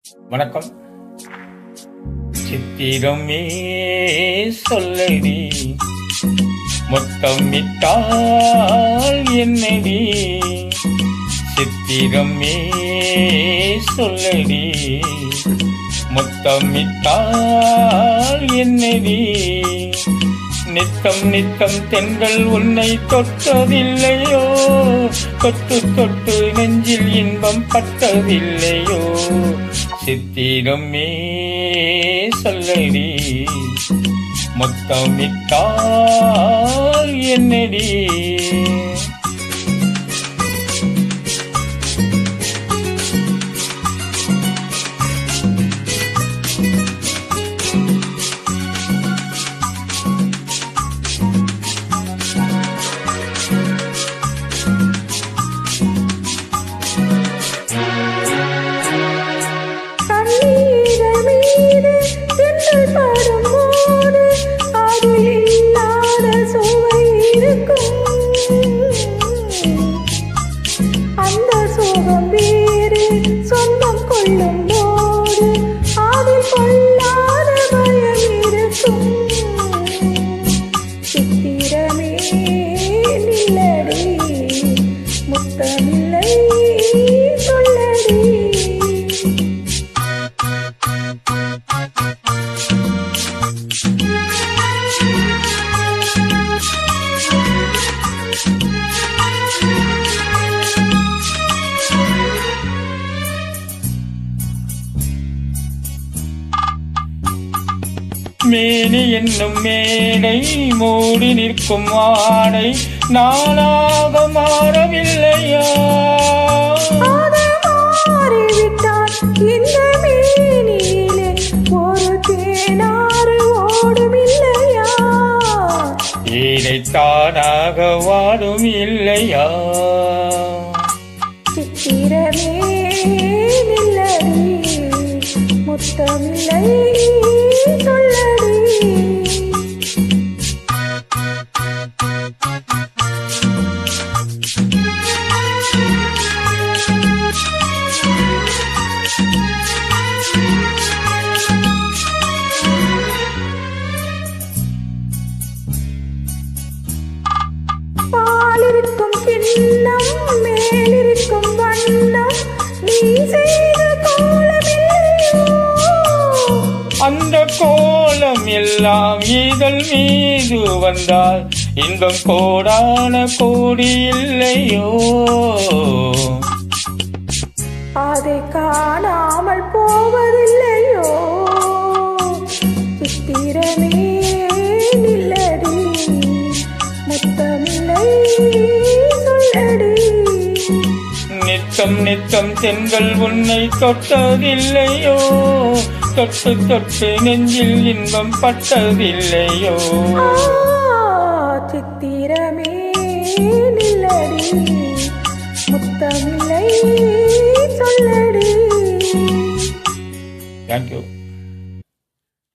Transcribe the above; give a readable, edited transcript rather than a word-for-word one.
வணக்கம். சித்திரமே சொல்லடி, முத்தமிட்டால் என்னடி, சித்திரமே சொல்லடி, முத்தமிட்டால் என்னடி, நித்தம் நித்தம் தென்றல் உன்னை தொட்டதில்லையோ, தொட்டு தொட்டு நெஞ்சில் இன்பம் பட்டதில்லையோ, சித்திரமே சொல்லடி, முத்தமிட்டால் என்னடி. மேனி என்னும் மேடை மூடி நிற்கும் ஆடை நானாக மாறவில்லையா, மாறிவிட்டால் இந்த மேனியிலே ஒரு தேனாறு ஓடும் இல்லையா, ஏனை தானாக வாடும் இல்லையா, சித்திரமே நில்லடி, முத்தமில்லை சொல்லடி. பாலிருக்கும் கிண்ணம் மேலிருக்கும் வண்ணம் நீ செய்த கோலமில்லையோ, அந்த கோலம் எல்லாம் இதழ் மீது வந்தால் இன்பம் கோடான கோடி இல்லையோ, அதை காணாமல் போவதில்லையோ, சித்திரமே நில்லடி, முத்தமில்லை சொல்லடி, நித்தம் நித்தம் தென்றல் உன்னை தொட்டதில்லையோ, தொட்டு தொட்டு நெஞ்சில் இன்பம் பட்டதில்லையோ, சித்திரமே நில்லடி, முத்தமில்லை சொல்லடி. தேங்க்யூ.